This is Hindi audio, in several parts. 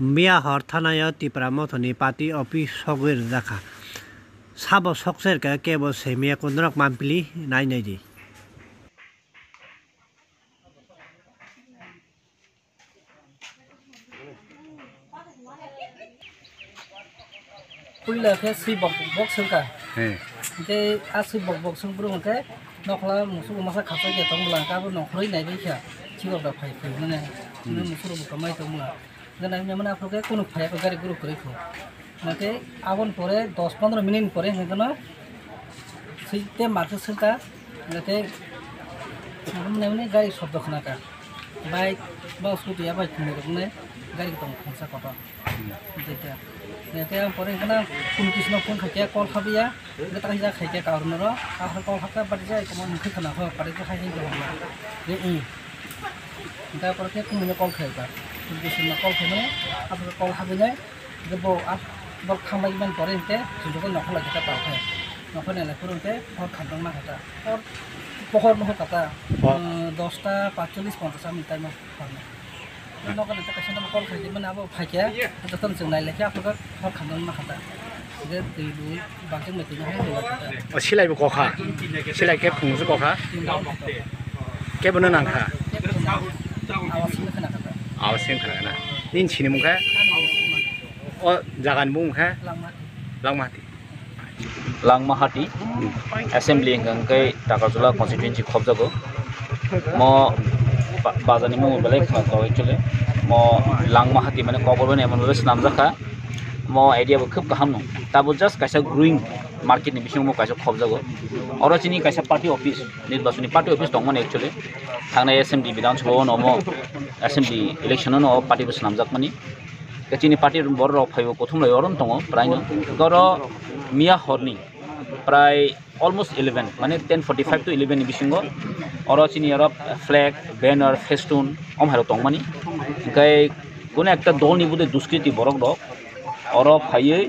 मिया हर थानायाव तिप्रा मथनि पार्टी अफिस सगोर जाखा साबो सकसेरका केबो सेमिया कुन्द्रक मामपिली नायनायदि पुइला के सि बक्सुं का के आ सि बक्सुं ब्रुं के नखला मुसु मासा खासा के तंगला का बो नखरै नाय बिखा चिगो दा फाइ फाइ माने मुसु रो कमाइ तंगला गना मेमना आपके कोनो फाइ को गाड़ी गुरु करे खो माके आवन परे 10-15 मिनिट परे हेगनो सिते मारते सका लके हमने गाड़ी शब्द खना का बाइक बा स्कूटी या बाइक ने गाड़ी तो खंसा कटा देता नेते परे गना कुन किस्म फोन खाके कॉल खाबिया गता जा खाके काउरन रो आफर कॉल खाका बाटे जाय कमन मुख खना हो पारे जो खाइ जो रे दा पर के कुन कॉल खाइबा कुन किस्म कॉल खाने आफर कॉल खाबिने जब आप बक खामाय मन परे ते जुजो नखला गता पाखे नखने ले पुरते और खादं मा खाता और पहर न होता 10:45-50 मिनिट टाइम खाने नखने त कैसे न कॉल खाइ मन अब फाइके जतन जों नाय लेखा आपका और खादं मा खाता जे दैलु बाजों मेति न हो सिलाइबो गखा सिलाइ के फुंसो गखा केबनो नांखा आवासिन खाना दिन छिने मुखा ओ जागान मुखा Langmahati Assembly hingkai Takazula constituency khobjago mo bazani mu belai khalaw actually mo Langmahati mane koborban emon bes namjaka mo idea bo khub kaham no tabo just kaisa growing market ni bising mo kaisa khobjago oro chini kaisa party office nirbachoni party office tongmane actually thangnai assembly bidhan sabha no mo assembly election no party bes namjakmani chini party bor rok phaibo prothom lai oron tongo prai no goro मिया हरनी प्राय almost 11 माने 10:45 to 11 नि बिसिंगो अरो चिनि अरो फ्लैग बैनर फेस्टुन अम हारो तंगमानि गाय कोन एकटा दलनि बुदे दुष्कृति बरक दक अरो फायै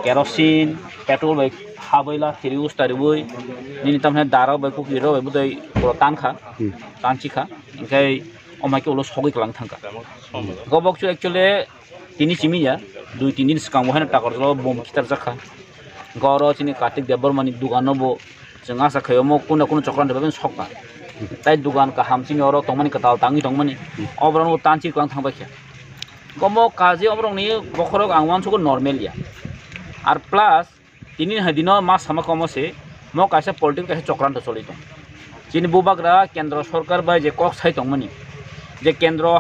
केरोसिन पेट्रोल बाइक हाबैला थिरिउस तारिबोय निनि तामने दारा बाइक कुकिरो बुदे तानखा तानचिखा गाय अमाके उलो सगै गलां थांका गबकचु एक्चुअली तिनि चिमिया 2-3 दिन सिगां बहायना टाकरजल बम खितार जाखा गौरव चिनी कार्तिक देवबर्मानी दुकान बो जों आसा खायमो कुन कुन चक्रान देबेन सकता ताइ दुकान का हामसिंग और तंगमानी कताल तांगी तंगमानी अब्रन तांची क्लां थांबाखिया कमो काजी अब्रंनि बखरक आंवानसुको नर्मेलिया आर प्लस तिनि हदिनो मा सामा कमसे म कासे पॉलिटिकल कासे चक्रान त चलितो चिनि बुबाग्रा केंद्र सरकार बाय जे कक साइ तंगमानी जे केंद्र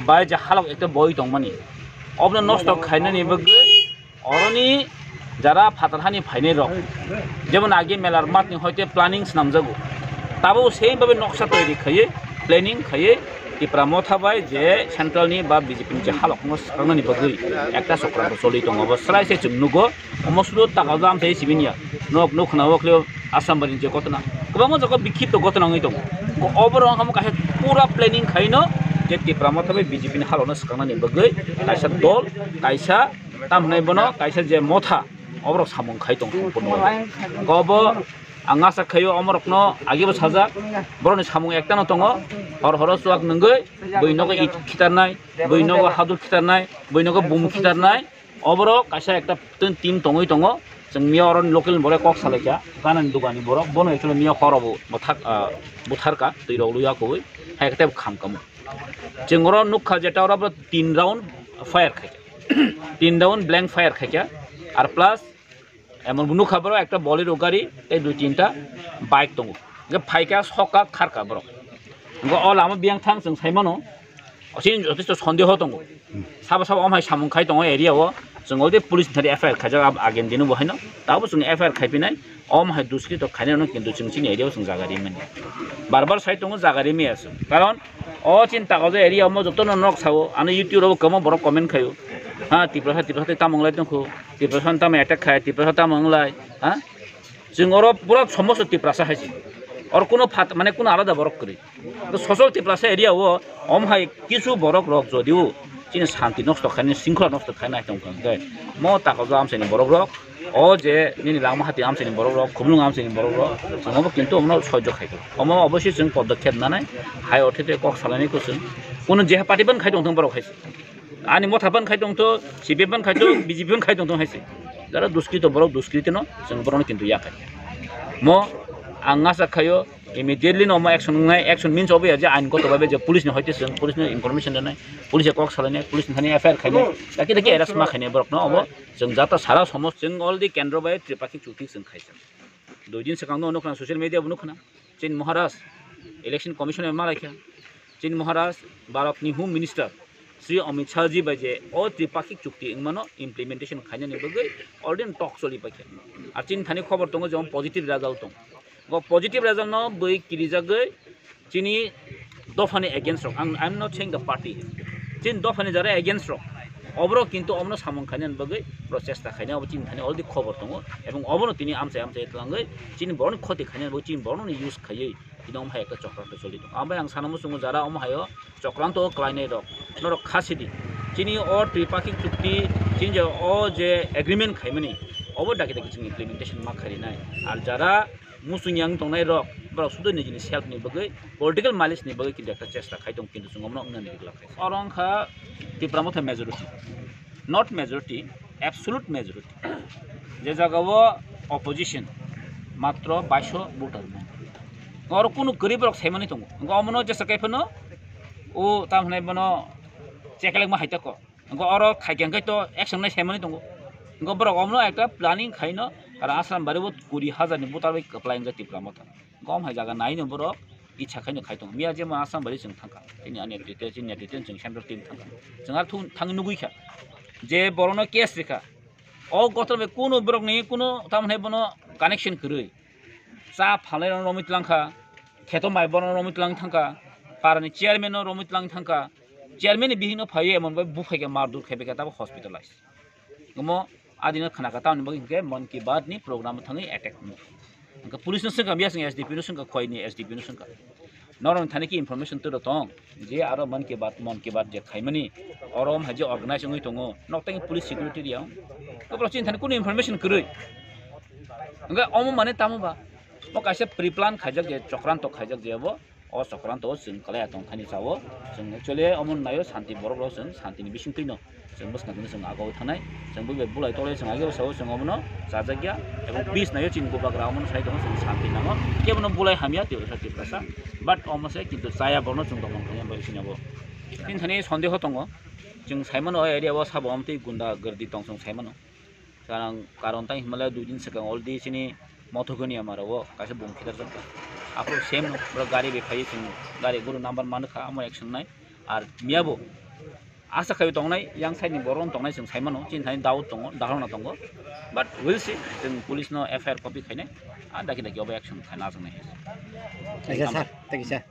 बाय जे हालक एकटा बय तंगमानी अब्रन नष्ट खायनानि बगै अरनि যারা ফাতারহানি ফাইনে রক যেমন আগে মেলার মাতনি হইতে প্ল্যানিং নামজাগো তাবো সেইভাবে নকশা তৈরি খাইয়ে প্ল্যানিং খাইয়ে টিপ্রা মথাবাই যে সেন্ট্রালনি বা বিজেপিনি যে হালক সাংনানি বগৈ একটা চক্রান্ত চলি দङ অবস্থায় সে জুনুগো অমসুদ তাকাজাম সেই সিবিনিয়া নক নক নাওখলে আসামবানি যে ঘটনা গোबां জায়গা বিক্ষিপ্ত ঘটনা হই দङ অবরং হাম কাছে পুরা প্ল্যানিং খাইনো যে টিপ্রা মথাবাই বিজেপিনি হালকনো সাংনানি বগৈ কাইসা দল কাইসা তামনাই বনো কাইসা যে মথা अबरक सामं खाइ दं गब आंगासा खायो अमरकनो आगिबो साजा बरनि सामं एकटानो दङ हर हर सुवाक नंगै बैनगो इट खितारनाय बैनगो हादुर खितारनाय बैनगो बुम खितारनाय अबरक कासा एकटा टीम दङै दङ जों मियारन लोकल बरे कक सालायका गानानि दुगानि बरक बनो एक्चुअली मिया हरबो मथाक बुथारका दैराव लुयाखौ हायकते खामकामो जोंगर नुखा जेटावराबो 3 राउंड फायार खायका 3 राउंड ब्लैंक फायार खायका আর প্লাস এমন বুনু খাবার একটা বলের গাড়ি এই 2-3টা বাইক দङ যে ফাইকা সকা খারকা বড় অল আম বিয়াং থাং जों साइमानो असिन যথেষ্ট সন্দেহ दङ साबा साबा अमहाय सामुं खाइ दङ एरियाव जों अलदे पुलिस थारि एफआईआर खाजा आगेन दिनु बहायनो दाबो जों एफआईआर खाइपिनाय अमहाय दुसरि तो खाइनो किन्तु जों सिनि एरियाव जों जागारि माने बारबार साइड दङ जागारि मेयास कारण अ चिन्ता गजे एरियाव म जतन नक सावो आनो युट्युबआव कम बर कमेन्ट खायो हाँ तिप्रा तामंगलाय दंखो तिप्रा ताम एटेक खाय तिप्रा तामंगलाय हाँ जों और पूरा समस्त तिप्रासा हाइसि और कोनो फात माने कोनो आलादा बरक करि तो ससल तिप्रासा एरिया वो अमहाय किछु बरक रक जदिउ चिन शान्ति नष्ट खायनि शृंखला नष्ट खायनाय दंखाय म ताकाजो आमसेनि बरक रक अ जे निनि लांमाहाति आमसेनि बरक रक खुबलुं आमसेनि बरक रक जोंबो किन्तु हमनो सह्य खायगो अम अवश्य जों पदक्षेप नानै हाय अथेते कक सालायनायखौ जों कोनो जे पार्टी बन खाय दंथों बरक खायसि ani mo thapan khai tong to CPM khai to BJP khai tong haise jara duskrito borok duskrito no jeng borok kintu ya khai mo anga sa khayo immediately no ma action means obe je ain goto babe je police ni hoite jeng police ni information danai police kok salane police ni thani FIR khaine taki arrest ma khaine borok no obo jeng jata sara somos jeng already kendro bai tripakik chukti jeng khaisa 2 दिन सिगां नो खना सोशल मीडिया बुनो खना चीन महाराज इलेक्शन कमिशन में माराख्या चीन महाराज भारत नि होम मिनिस्टर श्री अमित शाह जी बाजे ओ त्रिपाक्षिक चुक्ति इंगमानो इम्प्लीमेंटेशन खाने ने बगै ऑर्डिन टॉक सोली पाखे आ चीन थानी खबर दङ जम पॉजिटिव रिजल्ट दङ गो पॉजिटिव रिजल्ट न बै किरिजागै चीनी दफानि अगेंस्ट रक I am not saying the party चीन दफानि जरा अगेंस्ट रक अब्रो किन्तु अमनो सामन खाने बगै प्रोसेस ता खाने अब चीन थानी अलरेडी खबर दङ एवं अबनो तिनी आमसे तलांगै चीन बरन खति खाने बो चीन बरन यूज खायै इदम हाय का चक्रांत चलि दङ आमबाय आं सानमु सुङो जरा अम हायो चक्रांत क्लाइने रक नर खासिदि चीनी और त्रिपाक्षिक चुक्ति चीन जे ओ जे एग्रीमेंट खाइमनि अबो दाके दाके जों इम्प्लीमेंटेशन मा खारिनाय आर जरा मुसुंयां दंनाय रक बरा सुदो निजिनि सेल्फ नि बगै पॉलिटिकल माइलेज नि बगै किदा चेष्टा खाइ दं किन्तु जों अमनो उन्नति गलाखै अरंखा Tipra Motha majority not majority absolute majority जे जगह opposition मात्र 22 वोटर और कोनो गरीब रक साइमनि दङ गमनो जे सकाइफनो ओ तामहनाय बनो चेकलेक मा हाइतक और खाइकेंकै तो एक्शन नाय साइमनि दङ गबरक अमनो एकटा प्लानिंग खाइनो आरो आसाम बारिबो 20,000 नि वोटर बै अप्लाइंग जाति प्रामथ गम हाय जागा नायनो बरक इच्छा खाइनो खाइदङ मिया जे मा आसाम बारि जों थांखा तिनि आनि डिटेल जिनिया डिटेल जों सेंट्रल टीम थांखा जों आरो थांनो नुगैखा जे बरनो केस रेखा ओ गथर बे कोनो ब्रक नि कोनो तामने बनो कनेक्शन करै सा फाले रमित लांखा खेतो माइ बनो रमित लांग थांका पारानि चेयरमैन रमित लांग थांका चेयरमैन बिहिनो फाये एमन बे बुफाइके मारदुर खेबेका ताबो हॉस्पिटलाइज गमो आदिनो खाना का ताउन बगे मन की बात नि प्रोग्राम थाङै अटैक न पुलिस न संगा बियास एसडीपी न संगा खोइनि एसडीपी न संगा नरम थाने की इनफरमेशन तो दं जे आरो मन की बात जे खाइमनि अरम हाजे अर्गेनाइज होय दङ नक्तां पुलिस सिक्युरिटी रियाव तो चिन थाने कुन इनफरमेशन करै अंगा अम माने तामबा म कासे प्रिप्लान खाजक जे चक्रांत खाजक जेबो अ चक्रांत जों कलाया दं थानि सावो जों एक्चुअली अमन नायो शांति बरबो जों शांतिनि बिसिं तैनो जों बसनाखौ जों आगाव थानाय जों बे बुलाय तले जों आगे सावो जों अमनो जाजागिया एबं पीस नायो चिन गोबाग्रा अमन साइ दङ जों शांति नामो केबनो बुलाय हामिया त्यो साथि प्रसा बाट अमसे किन्तु जाया बनो जों दङ खाया बायसिनाबो तिन थाने सन्देह दङ जों साइमन एरियाव साबो अमते गुन्डा गर्दी दं जों साइमन कारण ताइ हिमालय 2 दिन सिगां अलरेडी सिनि मथगनि आमाराव कासे बुंखिदार जों आपो सेम ब्र गाड़ी बेखायो जों गाड़ी गुरु नम्बर मानखा आम एक्शन नाय आर मियाबो आशा खायो दंनाय यां साइडनि बरन दंनाय जों साइमन चिन थानि दाउट दङ दाहरना दङ बाट विल सी जों पुलिस नो FIR कपि खायने आ दाखि दाखि अब एक्शन खाना जों नाय थैंक यू सर